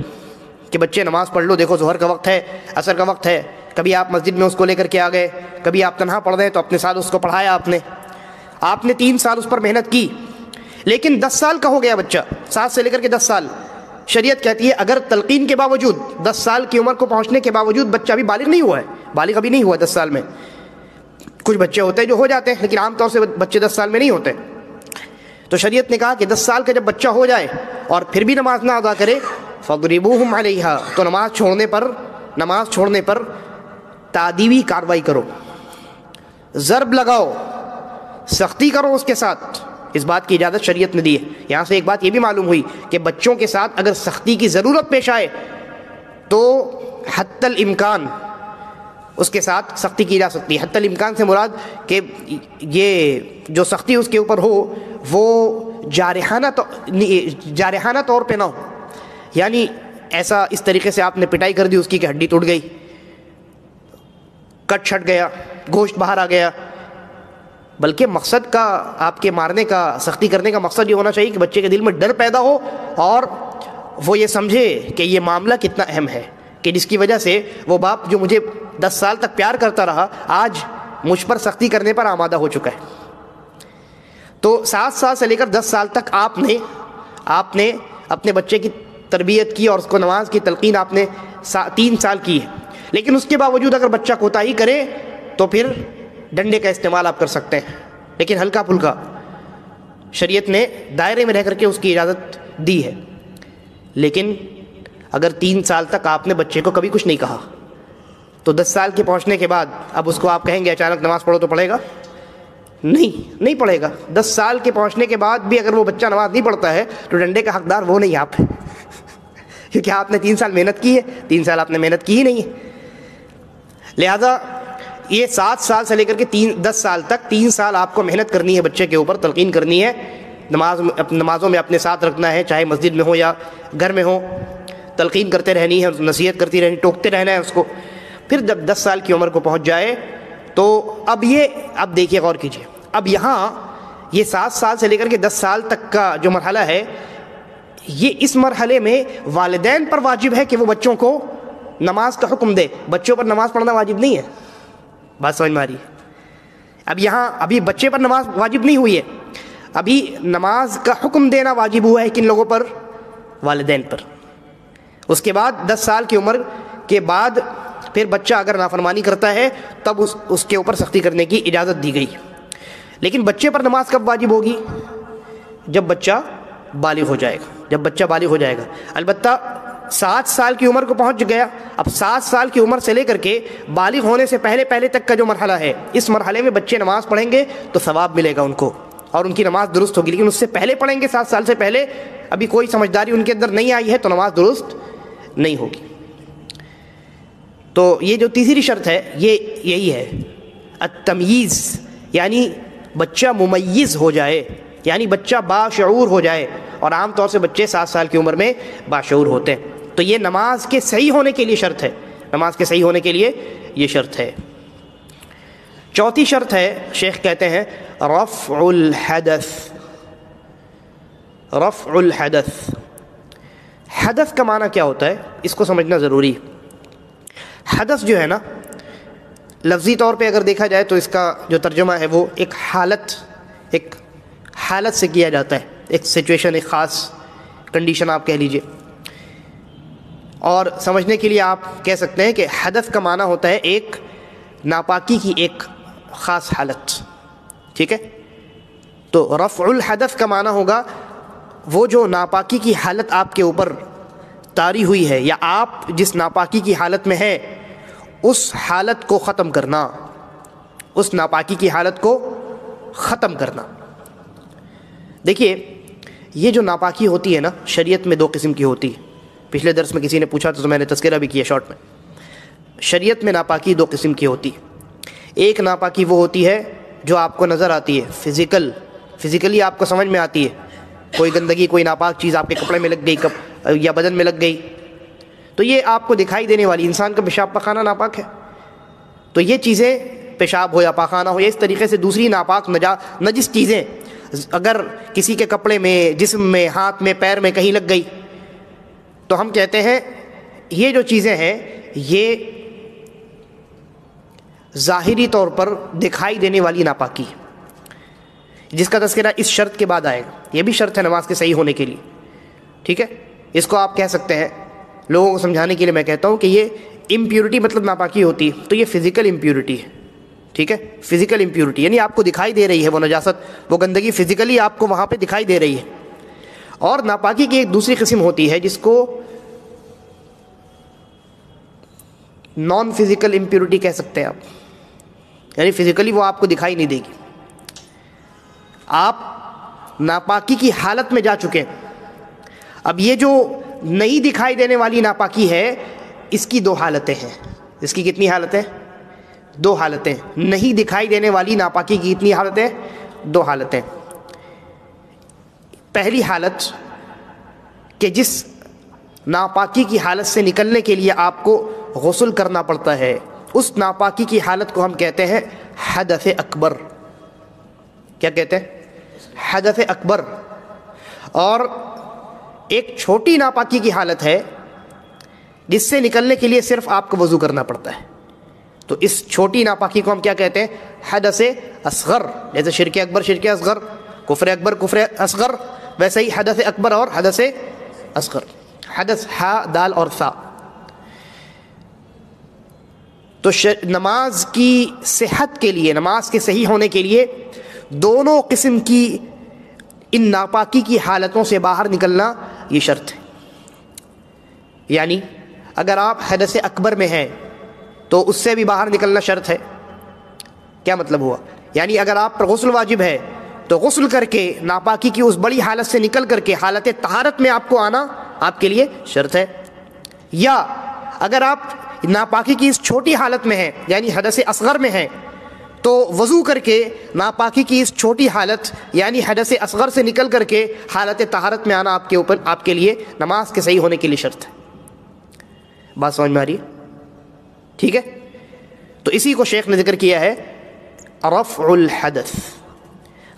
کہ بچے نماز پڑھ لو، دیکھو ظہر کا وقت ہے، عصر کا وقت ہے، کبھی آپ مسجد میں اس کو لے کر کے آ گئے، کبھی آپ تنہا پڑھ رہے تو اپنے ساتھ اس کو پڑھایا آپ نے 3 سال اس پر محنت کی۔ لیکن 10 سال کا ہو گیا بچہ، 7 سے لے کر کے 10 سال، شریعت کہتی ہے اگر تلقین کے باوجود، 10 سال کی عمر کو پہنچنے کے باوجود بچہ ابھی بالغ نہیں ہوا ہے، بالغ ابھی نہیں ہوا 10 سال میں، کچھ بچے ہوتے ہیں جو ہو جاتے ہیں لیکن عام طور سے بچے 10 سال میں نہیں ہوتے، تو شریعت نے کہا کہ 10 سال کا جب بچہ ہو جائے اور پھر بھی نماز نہ ادا کرے، فَضْرِبُوهُمْ عَلَيْهَا، تو نماز چھوڑنے پر تادیبی کارروائی کرو، ضرب لگاؤ، سختی کرو اس کے ساتھ۔ اس بات کی اجازت شریعت نے دی ہے۔ یہاں سے ایک بات یہ بھی معلوم ہوئی کہ بچوں کے ساتھ اگر سختی کی ضرورت پیش آئے تو حتی الامکان اس کے ساتھ سختی کی جا سکتی ہے۔ حتی الامکان سے مراد کہ یہ جو سختی اس کے اوپر ہو وہ جارحانہ طور پہ نہ ہو، یعنی ایسا اس طریقے سے آپ نے پٹائی کر دی اس کی کہ ہڈی ٹوٹ گئی، کٹ چھٹ گیا، گوشت باہر آ گیا، بلکہ مقصد کا، آپ کے مارنے کا، سختی کرنے کا مقصد یہ ہونا چاہیے کہ بچے کے دل میں ڈر پیدا ہو اور وہ یہ سمجھے کہ یہ معاملہ کتنا اہم ہے، کہ جس کی وجہ سے وہ باپ جو مجھے 10 سال تک پیار کرتا رہا آج مجھ پر سختی کرنے پر آمادہ ہو چکا ہے۔ تو 7 سال سے لے کر 10 سال تک آپ نے اپنے بچے کی تربیت کی اور اس کو نماز کی تلقین آپ نے 3 سال کی ہے، لیکن اس کے باوجود اگر بچہ کوتاہی کرے تو پھر ڈنڈے کا استعمال آپ کر سکتے ہیں، لیکن ہلکا پھلکا، شریعت نے دائرے میں رہ کر کے اس کی اجازت دی ہے۔ لیکن اگر 3 سال تک آپ نے بچے کو کبھی کچھ نہیں کہا تو 10 سال کے پہنچنے کے بعد اب اس کو آپ کہیں گے اچانک نماز پڑھو تو پڑھے گا؟ نہیں پڑھے گا۔ 10 سال کے پہنچنے کے بعد بھی اگر وہ بچہ نماز نہیں پڑھتا ہے تو ڈنڈے کا حقدار وہ نہیں آپ ہیں، کیونکہ آپ نے 3 سال محنت کی ہے، 3 سال آپ نے محنت کی ہی نہیں ہے۔ لہذا یہ 7 سال سے لے کر کے 10 سال تک 3 سال آپ کو محنت کرنی ہے، بچے کے اوپر تلقین کرنی ہے، نمازوں میں اپنے ساتھ رکھنا ہے، چاہے مسجد میں ہو یا گھر میں ہو، تلقین کرتے رہنی ہے، نصیحت کرتی رہنی، ٹوکتے رہنا ہے اس کو۔ پھر جب 10 سال کی عمر کو پہنچ جائے تو اب دیکھیے، غور کیجیے، اب یہاں یہ 7 سال سے لے کر کے 10 سال تک کا جو مرحلہ ہے، یہ اس مرحلے میں والدین پر واجب ہے کہ وہ بچوں کو نماز کا حکم دے، بچوں پر نماز پڑھنا واجب نہیں ہے۔ بات سمجھ میں آ رہی ہے؟ ابھی بچے پر نماز واجب نہیں ہوئی ہے، ابھی نماز کا حکم دینا واجب ہوا ہے کن لوگوں پر؟ والدین پر۔ اس کے بعد 10 سال کی عمر کے بعد پھر بچہ اگر نافرمانی کرتا ہے تب اس کے اوپر سختی کرنے کی اجازت دی گئی۔ لیکن بچے پر نماز کب واجب ہوگی؟ جب بچہ بالغ ہو جائے گا، البتہ 7 سال کی عمر کو پہنچ گیا، اب 7 سال کی عمر سے لے کر کے بالغ ہونے سے پہلے پہلے تک کا جو مرحلہ ہے، اس مرحلے میں بچے نماز پڑھیں گے تو ثواب ملے گا ان کو اور ان کی نماز درست ہوگی، لیکن اس سے پہلے پڑھیں گے 7 سال سے پہلے، ابھی کوئی سمجھداری ان کے اندر نہیں آئی ہے تو نماز درست نہیں ہوگی۔ تو یہ جو تیسری شرط ہے یہ یہی ہے التمییز، یعنی بچہ ممیز ہو جائے، یعنی بچہ باشعور ہو جائے، اور عام طور سے بچے 7 سال کی عمر میں باشعور ہوتے ہیں۔ تو یہ نماز کے صحیح ہونے کے لیے شرط ہے، نماز کے صحیح ہونے کے لیے یہ شرط ہے۔ چوتھی شرط ہے، شیخ کہتے ہیں رفع الحدث۔ رفع الحدث، حدث کا معنی کیا ہوتا ہے اس کو سمجھنا ضروری۔ حدث جو ہے نا، لفظی طور پہ اگر دیکھا جائے تو اس کا جو ترجمہ ہے وہ ایک حالت سے کیا جاتا ہے، ایک سچویشن، ایک خاص کنڈیشن آپ کہہ لیجئے۔ اور سمجھنے کے لیے آپ کہہ سکتے ہیں کہ حدث کا معنی ہوتا ہے ایک ناپاکی کی ایک خاص حالت، ٹھیک ہے؟ تو رفع الحدث کا معنی ہوگا وہ جو ناپاکی کی حالت آپ کے اوپر طاری ہوئی ہے، یا آپ جس ناپاکی کی حالت میں ہیں اس حالت کو ختم کرنا، اس ناپاکی کی حالت کو ختم کرنا۔ دیکھیے یہ جو ناپاکی ہوتی ہے نا، شریعت میں 2 قسم کی ہوتی ہے۔ پچھلے درس میں کسی نے پوچھا تو میں نے تذکرہ بھی کیا شارٹ میں۔ شریعت میں ناپاکی 2 قسم کی ہوتی ہے۔ ایک ناپاکی وہ ہوتی ہے جو آپ کو نظر آتی ہے، فزیکلی آپ کو سمجھ میں آتی ہے، کوئی گندگی، کوئی ناپاک چیز آپ کے کپڑے میں لگ گئی یا بدن میں لگ گئی، تو یہ آپ کو دکھائی دینے والی، انسان کا پیشاب پخانہ ناپاک ہے، تو یہ چیزیں پیشاب ہو یا پاخانہ ہو یا اس طریقے سے دوسری ناپاک نجس چیزیں اگر کسی کے کپڑے میں، جسم میں، ہاتھ میں، پیر میں کہیں لگ گئی تو ہم کہتے ہیں یہ جو چیزیں ہیں یہ ظاہری طور پر دکھائی دینے والی ناپاکی ہے، جس کا تذکرہ اس شرط کے بعد آئے گا۔ یہ بھی شرط ہے نماز کے صحیح ہونے کے لیے، ٹھیک ہے؟ اس کو آپ کہہ سکتے ہیں، لوگوں کو سمجھانے کے لیے میں کہتا ہوں کہ یہ امپیورٹی مطلب ناپاکی ہوتی ہے، تو یہ فزیکل امپیورٹی ہے، ٹھیک ہے؟ فزیکل امپیورٹی یعنی آپ کو دکھائی دے رہی ہے وہ نجاست، وہ گندگی فزیکلی آپ کو وہاں پہ دکھائی دے رہی ہے۔ اور ناپاکی کی ایک دوسری قسم ہوتی ہے جس کو نان فزیکل امپیورٹی کہہ سکتے ہیں آپ، یعنی فزیکلی وہ آپ کو دکھائی نہیں دے گی، آپ ناپاکی کی حالت میں جا چکے ہیں۔ اب یہ جو نہیں دکھائی دینے والی ناپاکی ہے اس کی 2 حالتیں ہیں۔ اس کی کتنی حالتیں؟ 2 حالتیں۔ نہیں دکھائی دینے والی ناپاکی کی کتنی حالتیں؟ 2 حالتیں۔ پہلی حالت کہ جس ناپاکی کی حالت سے نکلنے کے لیے آپ کو غسل کرنا پڑتا ہے، اس ناپاکی کی حالت کو ہم کہتے ہیں حدث اکبر۔ کیا کہتے ہیں؟ حدث اکبر۔ اور ایک چھوٹی ناپاکی کی حالت ہے جس سے نکلنے کے لیے صرف آپ کو وضو کرنا پڑتا ہے، تو اس چھوٹی ناپاکی کو ہم کیا کہتے ہیں؟ حدث اصغر۔ جیسے شرک اکبر، شرک اصغر، کفر اکبر، کفر اصغر، ویسے ہی حدث اکبر اور حدث اصغر۔ حدث ہا، دال اور ثا۔ تو نماز کی صحت کے لیے، نماز کے صحیح ہونے کے لیے دونوں قسم کی ان ناپاکی کی حالتوں سے باہر نکلنا یہ شرط ہے۔ یعنی اگر آپ حدث اکبر میں ہیں تو اس سے بھی باہر نکلنا شرط ہے۔ کیا مطلب ہوا؟ یعنی اگر آپ پر غسل واجب ہے تو غسل کر کے ناپاکی کی اس بڑی حالت سے نکل کر کے حالت طہارت میں آپ کو آنا آپ کے لیے شرط ہے۔ یا اگر آپ ناپاکی کی اس چھوٹی حالت میں ہیں، یعنی حدث اصغر میں ہیں، تو وضو کر کے ناپاکی کی اس چھوٹی حالت یعنی حدث اصغر سے نکل کر کے حالت طہارت میں آنا آپ کے لیے نماز کے صحیح ہونے کے لیے شرط ہے۔ بات سمجھ میں آ رہی ہے؟ ٹھیک ہے؟ تو اسی کو شیخ نے ذکر کیا ہے رفع الحدث۔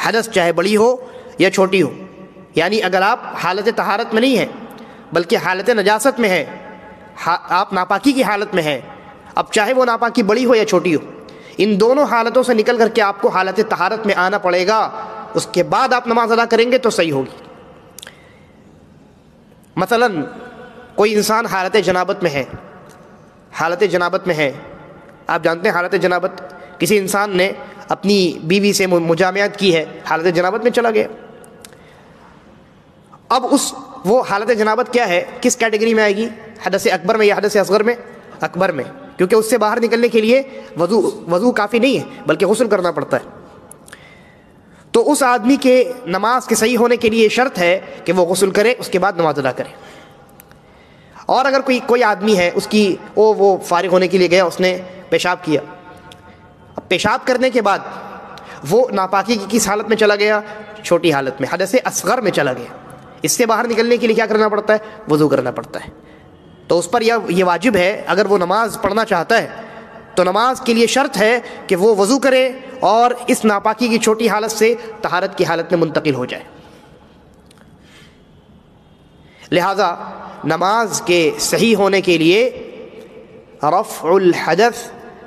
حدث چاہے بڑی ہو یا چھوٹی ہو، یعنی اگر آپ حالت طہارت میں نہیں ہیں بلکہ حالت نجاست میں ہیں، آپ ناپاکی کی حالت میں ہیں، اب چاہے وہ ناپاکی بڑی ہو یا چھوٹی ہو، ان دونوں حالتوں سے نکل کر کے آپ کو حالت طہارت میں آنا پڑے گا، اس کے بعد آپ نماز ادا کریں گے تو صحیح ہوگی۔ مثلا کوئی انسان حالت جنابت میں ہے، حالت جنابت میں ہے، آپ جانتے ہیں حالت جنابت، کسی انسان نے اپنی بیوی سے مجامعت کی ہے، حالت جنابت میں چلا گیا، اب وہ حالت جنابت کیا ہے، کس کیٹیگری میں آئے گی؟ حدث اکبر میں یا حدث اصغر میں؟ اکبر میں، کیونکہ اس سے باہر نکلنے کے لیے وضو کافی نہیں ہے بلکہ غسل کرنا پڑتا ہے۔ تو اس آدمی کے نماز کے صحیح ہونے کے لیے شرط ہے کہ وہ غسل کرے، اس کے بعد نماز ادا کرے۔ اور اگر کوئی آدمی ہے، اس کی وہ فارغ ہونے کے لیے گیا، اس نے پیشاب کیا، اب پیشاب کرنے کے بعد وہ ناپاکی کی کس حالت میں چلا گیا؟ چھوٹی حالت میں، حدث اصغر میں چلا گیا۔ اس سے باہر نکلنے کے لیے کیا کرنا پڑتا ہے؟ وضو کرنا پڑتا ہے۔ تو اس پر یہ واجب ہے، اگر وہ نماز پڑھنا چاہتا ہے تو نماز کے لیے شرط ہے کہ وہ وضو کرے اور اس ناپاکی کی چھوٹی حالت سے طہارت کی حالت میں منتقل ہو جائے۔ لہذا نماز کے صحیح ہونے کے لیے رفع الحدث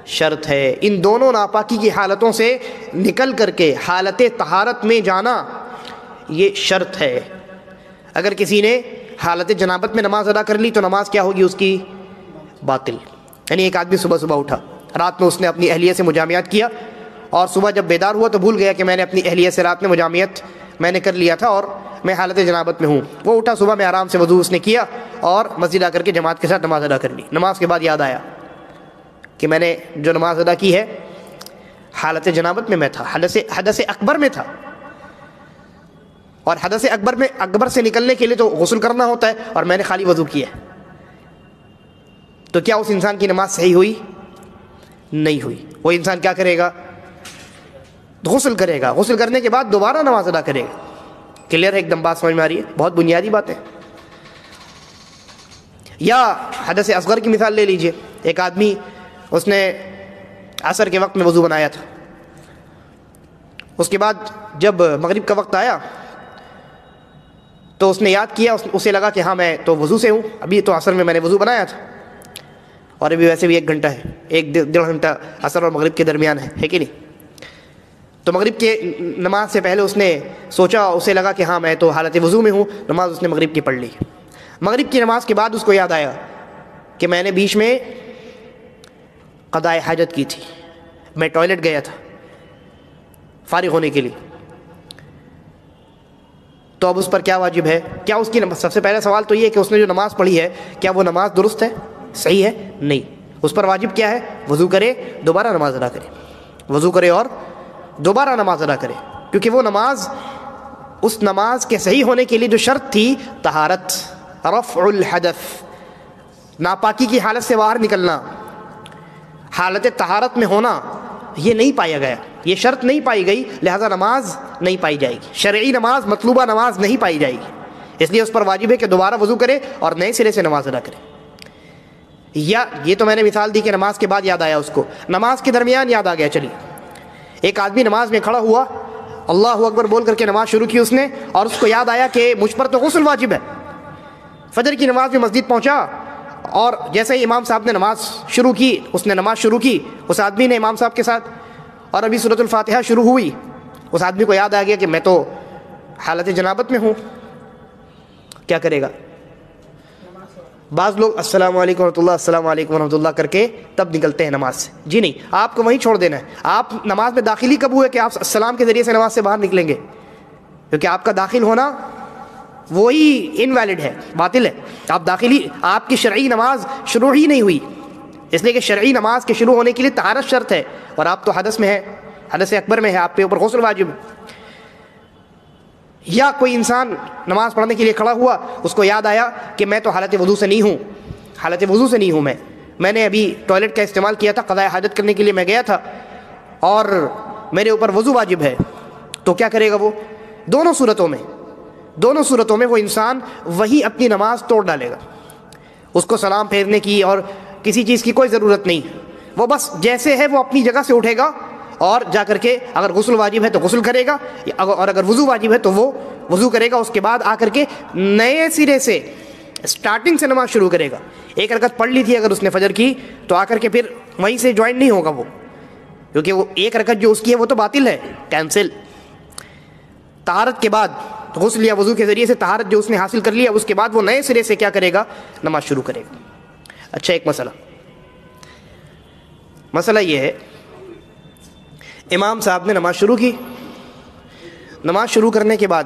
شرط ہے۔ ان دونوں ناپاکی کی حالتوں سے نکل کر کے حالت طہارت میں جانا یہ شرط ہے۔ اگر کسی نے حالت جنابت میں نماز ادا کر لی تو نماز کیا ہوگی اس کی؟ باطل۔ یعنی ایک آدمی صبح اٹھا، رات میں اس نے اپنی اہلیہ سے مجامعات کیا، اور صبح جب بیدار ہوا تو بھول گیا کہ میں نے اپنی اہلیہ سے رات میں مجامعت میں نے کر لیا تھا اور میں حالت جنابت میں ہوں۔ وہ اٹھا صبح میں آرام سے وضو اس نے کیا اور مسجد آ کر کے جماعت کے ساتھ نماز ادا کر لی۔ نماز کے بعد یاد آیا کہ میں نے جو نماز ادا کی ہے حالت جنابت میں تھا، حدث اکبر میں تھا، اور حدث اکبر سے نکلنے کے لیے تو غسل کرنا ہوتا ہے، اور میں نے خالی وضو کیا۔ تو کیا اس انسان کی نماز صحیح ہوئی؟ نہیں ہوئی۔ وہ انسان کیا کرے گا؟ غسل کرے گا، غسل کرنے کے بعد دوبارہ نماز ادا کرے گا۔ کلیئر ہے؟ ایک دم بات سمجھ میں آ رہی ہے؟ بہت بنیادی بات ہے۔ یا حدث اصغر کی مثال لے لیجئے، ایک آدمی اس نے عصر کے وقت میں وضو بنایا تھا، اس کے بعد جب مغرب کا وقت آیا تو اس نے یاد کیا، اسے لگا کہ ہاں میں تو وضو سے ہوں، ابھی تو عصر میں میں نے وضو بنایا تھا، اور ابھی ویسے بھی 1 گھنٹہ ہے، 1-1.5 گھنٹہ عصر اور مغرب کے درمیان ہے کہ نہیں؟ تو مغرب کے نماز سے پہلے اس نے سوچا، اسے لگا کہ ہاں میں تو حالت وضو میں ہوں، نماز اس نے مغرب کی پڑھ لی۔ مغرب کی نماز کے بعد اس کو یاد آیا کہ میں نے بیچ میں قضاء حاجت کی تھی، میں ٹوائلٹ گیا تھا فارغ ہونے کے لیے۔ تو اب اس پر کیا واجب ہے؟ کیا اس کی سب سے پہلا سوال تو یہ ہے کہ اس نے جو نماز پڑھی ہے کیا وہ نماز درست ہے، صحیح ہے؟ نہیں۔ اس پر واجب کیا ہے؟ وضو کرے، دوبارہ نماز ادا کرے، وضو کرے اور دوبارہ نماز ادا کرے، کیونکہ وہ نماز، اس نماز کے صحیح ہونے کے لیے جو شرط تھی طہارت، رفع الحدث، ناپاکی کی حالت سے باہر نکلنا، حالت طہارت میں ہونا، یہ نہیں پایا گیا، یہ شرط نہیں پائی گئی، لہذا نماز نہیں پائی جائے گی، شرعی نماز، مطلوبہ نماز نہیں پائی جائے گی۔ اس لیے اس پر واجب ہے کہ دوبارہ وضو کرے اور نئے سرے سے نماز ادا کرے۔ یا یہ تو میں نے مثال دی کہ نماز کے بعد یاد آیا اس کو، نماز کے درمیان یاد آ گیا، چلیے ایک آدمی نماز میں کھڑا ہوا، اللہ اکبر بول کر کے نماز شروع کی اس نے، اور اس کو یاد آیا کہ مجھ پر تو غسل واجب ہے۔ فجر کی نماز میں مسجد پہنچا، اور جیسے ہی امام صاحب نے نماز شروع کی، اس نے نماز شروع کی اس آدمی نے امام صاحب کے ساتھ، اور ابھی سورۃ الفاتحہ شروع ہوئی، اس آدمی کو یاد آ گیا کہ میں تو حالت جنابت میں ہوں، کیا کرے گا؟ بعض لوگ السلام علیکم ورحمۃ اللہ، السلام علیکم ورحمۃ اللہ کر کے تب نکلتے ہیں نماز سے۔ جی نہیں، آپ کو وہیں چھوڑ دینا ہے۔ آپ نماز میں داخلی کب ہوئے کہ آپ السلام کے ذریعے سے نماز سے باہر نکلیں گے؟ کیونکہ آپ کا داخل ہونا وہی انویلڈ ہے، باطل ہے۔ آپ کی شرعی نماز شروع ہی نہیں ہوئی، اس لیے کہ شرعی نماز کے شروع ہونے کے لیے طہارت شرط ہے، اور آپ تو حدث میں ہے، حدث اکبر میں ہے، آپ کے اوپر غسل واجب ہے۔ یا کوئی انسان نماز پڑھنے کے لیے کھڑا ہوا، اس کو یاد آیا کہ میں تو حالت وضو سے نہیں ہوں، حالت وضو سے نہیں ہوں، میں نے ابھی ٹوائلٹ کا استعمال کیا تھا، قضاء حاجت کرنے کے لیے میں گیا تھا اور میرے اوپر وضو واجب ہے۔ تو کیا کرے گا وہ؟ دونوں صورتوں میں وہ انسان وہی اپنی نماز توڑ ڈالے گا، اس کو سلام پھیرنے کی اور کسی چیز کی کوئی ضرورت نہیں، وہ بس جیسے ہے وہ اپنی جگہ سے اٹھے گا اور جا کر کے اگر غسل واجب ہے تو غسل کرے گا، اور اگر وضو واجب ہے تو وہ وضو کرے گا، اس کے بعد آ کر کے نئے سرے سے اسٹارٹنگ سے نماز شروع کرے گا۔ 1 رکعت پڑھ لی تھی اگر اس نے فجر کی، تو آ کر کے پھر وہیں سے جوائن نہیں ہوگا وہ، کیونکہ وہ 1 رکعت جو اس کی ہے وہ تو باطل ہے، کینسل۔ طہارت کے بعد غسل یا وضو کے ذریعے سے طہارت جو اس نے حاصل کر لیا، اس کے بعد وہ نئے سرے سے کیا کرے گا؟ نماز شروع کرے گا۔ اچھا، ایک مسئلہ یہ ہے، امام صاحب نے نماز شروع کی، نماز شروع کرنے کے بعد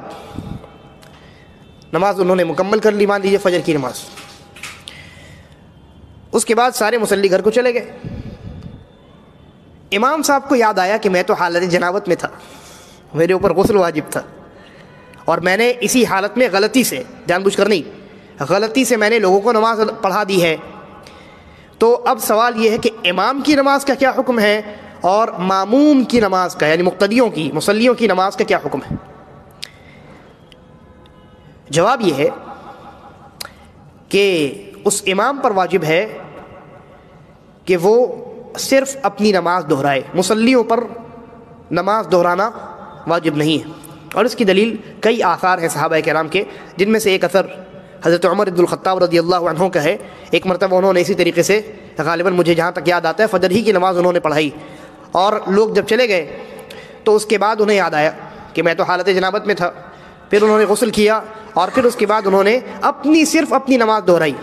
نماز انہوں نے مکمل کر لی، مان لیجیے فجر کی نماز. اس کے بعد سارے مصلی گھر کو چلے گئے. امام صاحب کو یاد آیا کہ میں تو حالت جنابت میں تھا، میرے اوپر غسل واجب تھا، اور میں نے اسی حالت میں غلطی سے، جان بوجھ کر نہیں، غلطی سے میں نے لوگوں کو نماز پڑھا دی ہے. تو اب سوال یہ ہے کہ امام کی نماز کا کیا حکم ہے اور ماموم کی نماز کا، یعنی مقتدیوں کی، مصلیوں کی نماز کا کیا حکم ہے؟ جواب یہ ہے کہ اس امام پر واجب ہے کہ وہ صرف اپنی نماز دہرائے، مصلیوں پر نماز دہرانا واجب نہیں ہے. اور اس کی دلیل کئی آثار ہیں صحابہ کرام کے، جن میں سے ایک اثر حضرت عمر بن الخطاب رضی اللہ عنہ کا ہے. ایک مرتبہ انہوں نے اسی طریقے سے، غالباً مجھے جہاں تک یاد آتا ہے، فجر ہی کی نماز انہوں نے پڑھائی، اور لوگ جب چلے گئے تو اس کے بعد انہیں یاد آیا کہ میں تو حالت جنابت میں تھا. پھر انہوں نے غسل کیا، اور پھر اس کے بعد انہوں نے صرف اپنی نماز دہرائی.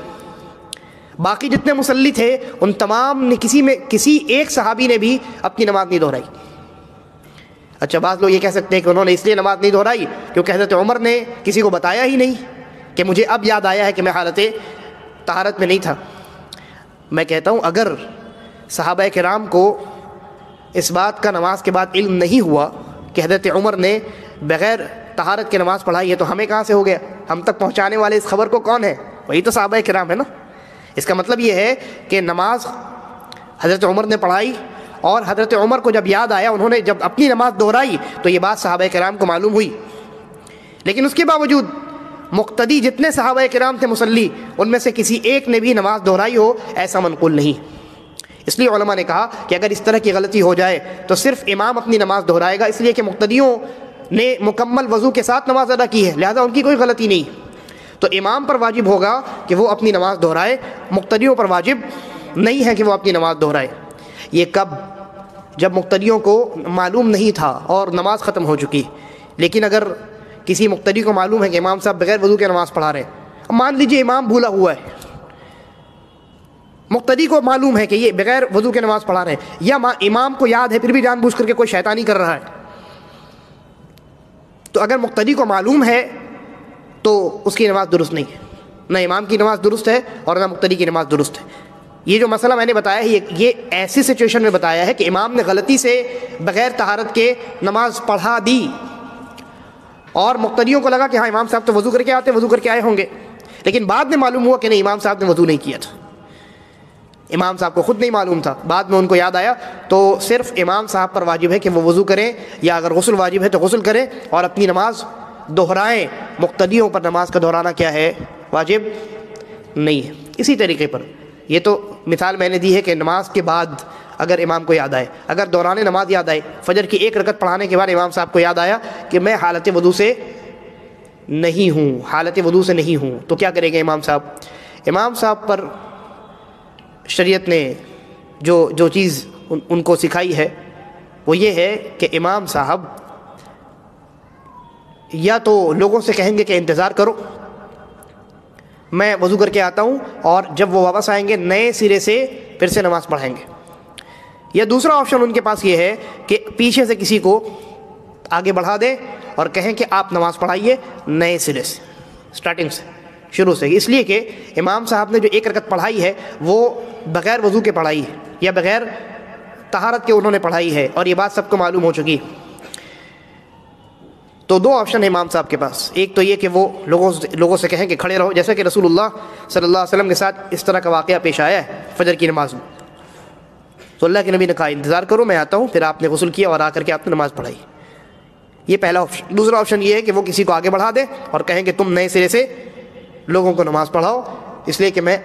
باقی جتنے مصلی تھے ان تمام نے کسی ایک صحابی نے بھی اپنی نماز نہیں دہرائی. اچھا، بعض لوگ یہ کہہ سکتے ہیں کہ انہوں نے اس لیے نماز نہیں دہرائی کیونکہ حضرت عمر نے کسی کو بتایا ہی نہیں کہ مجھے اب یاد آیا ہے کہ میں حالت طہارت میں نہیں تھا. میں کہتا ہوں اگر صحابہ کرام کو اس بات کا نماز کے بعد علم نہیں ہوا کہ حضرت عمر نے بغیر طہارت کی نماز پڑھائی ہے، تو ہمیں کہاں سے ہو گیا؟ ہم تک پہنچانے والے اس خبر کو کون ہے؟ وہی تو صحابہ کرام ہے نا. اس کا مطلب یہ ہے کہ نماز حضرت عمر نے پڑھائی، اور حضرت عمر کو جب یاد آیا، انہوں نے جب اپنی نماز دہرائی تو یہ بات صحابہ کرام کو معلوم ہوئی. لیکن اس کے باوجود مقتدی جتنے صحابہ کرام تھے مصلی، ان میں سے کسی ایک نے بھی نماز دہرائی ہو، ایسا منقول نہیں. اس لیے علماء نے کہا کہ اگر اس طرح کی غلطی ہو جائے تو صرف امام اپنی نماز دہرائے گا، اس لیے کہ مقتدیوں نے مکمل وضو کے ساتھ نماز ادا کی ہے، لہذا ان کی کوئی غلطی نہیں. تو امام پر واجب ہوگا کہ وہ اپنی نماز دہرائے، مقتدیوں پر واجب نہیں ہے کہ وہ اپنی نماز دہرائے. یہ کب؟ جب مقتدیوں کو معلوم نہیں تھا اور نماز ختم ہو چکی. لیکن اگر کسی مقتدی کو معلوم ہے کہ امام صاحب بغیر وضو کے نماز پڑھا رہے ہیں، مان لیجئے امام بھولا ہوا ہے، مقتدی کو معلوم ہے کہ یہ بغیر وضو کے نماز پڑھا رہے ہیں، یا امام کو یاد ہے پھر بھی جان بوجھ کر کے کوئی شیطانی کر رہا ہے، تو اگر مقتدی کو معلوم ہے تو اس کی نماز درست نہیں ہے. نہ امام کی نماز درست ہے اور نہ مقتدی کی نماز درست ہے. یہ جو مسئلہ میں نے بتایا ہے، یہ ایسی سچویشن میں بتایا ہے کہ امام نے غلطی سے بغیر طہارت کے نماز پڑھا دی، اور مقتدیوں کو لگا کہ ہاں امام صاحب تو وضو کر کے آئے ہوں گے، لیکن بعد میں معلوم ہوا کہ نہیں، امام صاحب نے وضو نہیں کیا تھا. امام صاحب کو خود نہیں معلوم تھا، بعد میں ان کو یاد آیا. تو صرف امام صاحب پر واجب ہے کہ وہ وضو کریں، یا اگر غسل واجب ہے تو غسل کریں اور اپنی نماز دہرائیں. مقتدیوں پر نماز کا دہرانا کیا ہے؟ واجب نہیں ہے. اسی طریقے پر یہ تو مثال میں نے دی ہے کہ نماز کے بعد اگر امام کو یاد آئے، اگر دوران نماز یاد آئے، فجر کی ایک رکعت پڑھانے کے بعد امام صاحب کو یاد آیا کہ میں حالت وضو سے نہیں ہوں، تو کیا کریں گے امام صاحب؟ امام صاحب پر شریعت نے جو چیز ان کو سکھائی ہے وہ یہ ہے کہ امام صاحب یا تو لوگوں سے کہیں گے کہ انتظار کرو، میں وضو کر کے آتا ہوں، اور جب وہ واپس آئیں گے نئے سرے سے پھر سے نماز پڑھائیں گے. یا دوسرا آپشن ان کے پاس یہ ہے کہ پیچھے سے کسی کو آگے بڑھا دیں اور کہیں کہ آپ نماز پڑھائیے نئے سرے سے، سٹارٹنگ سے، شروع سے. اس لیے کہ امام صاحب نے جو ایک رکعت پڑھائی ہے وہ بغیر وضو کے پڑھائی ہے یا بغیر طہارت کے انہوں نے پڑھائی ہے، اور یہ بات سب کو معلوم ہو چکی. تو دو آپشن ہے امام صاحب کے پاس. ایک تو یہ کہ وہ لوگوں سے کہیں کہ کھڑے رہو، جیسا کہ رسول اللہ صلی اللہ علیہ وسلم کے ساتھ اس طرح کا واقعہ پیش آیا ہے فجر کی نماز میں. تو اللہ کے نبی نے کہا انتظار کرو، میں آتا ہوں، پھر آپ نے غسل کیا اور آ کر کے آپ نے نماز پڑھائی. یہ پہلا آپشن. دوسرا آپشن یہ ہے کہ وہ کسی کو آگے بڑھا دے اور کہیں کہ تم نئے سرے سے لوگوں کو نماز پڑھاؤ، اس لیے کہ میں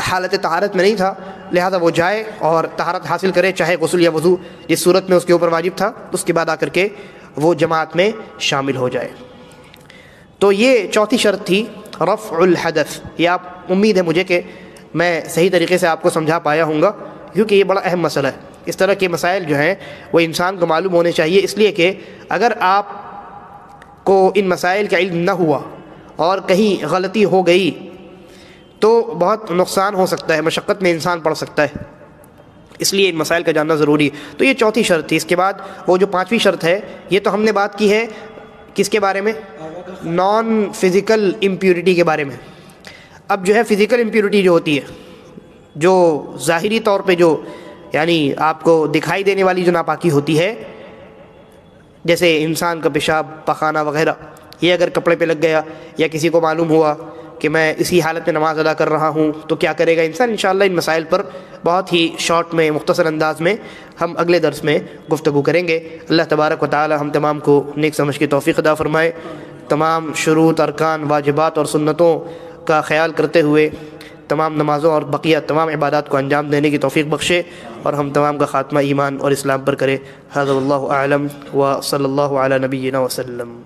حالت طہارت میں نہیں تھا، لہذا وہ جائے اور طہارت حاصل کرے، چاہے غسل یا وضو جس صورت میں اس کے اوپر واجب تھا، اس کے بعد آ کر کے وہ جماعت میں شامل ہو جائے. تو یہ چوتھی شرط تھی رفع الحدث. یہ آپ امید ہے مجھے کہ میں صحیح طریقے سے آپ کو سمجھا پایا ہوں گا، کیونکہ یہ بڑا اہم مسئلہ ہے. اس طرح کے مسائل جو ہیں وہ انسان کو معلوم ہونے چاہیے، اس لیے کہ اگر آپ کو ان مسائل کا علم نہ ہوا اور کہیں غلطی ہو گئی تو بہت نقصان ہو سکتا ہے، مشقت میں انسان پڑ سکتا ہے. اس لیے ان مسائل کا جاننا ضروری ہے. تو یہ چوتھی شرط تھی. اس کے بعد وہ جو پانچویں شرط ہے، یہ تو ہم نے بات کی ہے کس کے بارے میں؟ نان فزیکل امپیورٹی کے بارے میں۔ اب جو ہے فزیکل امپیورٹی جو ہوتی ہے، جو ظاہری طور پہ جو یعنی آپ کو دکھائی دینے والی جو ناپاکی ہوتی ہے، جیسے انسان کا پیشاب پخانہ وغیرہ، یہ اگر کپڑے پہ لگ گیا یا کسی کو معلوم ہوا کہ میں اسی حالت میں نماز ادا کر رہا ہوں تو کیا کرے گا انسان، انشاءاللہ ان مسائل پر بہت ہی شارٹ میں مختصر انداز میں ہم اگلے درس میں گفتگو کریں گے۔ اللہ تبارک و تعالی ہم تمام کو نیک سمجھ کی توفیق عطا فرمائے، تمام شروط، ارکان، واجبات اور سنتوں کا خیال کرتے ہوئے تمام نمازوں اور بقیہ تمام عبادات کو انجام دینے کی توفیق بخشے، اور ہم تمام کا خاتمہ ایمان اور اسلام پر کرے۔ ھذا واللہ اعلم و صلی اللہ علی نبینا وسلم۔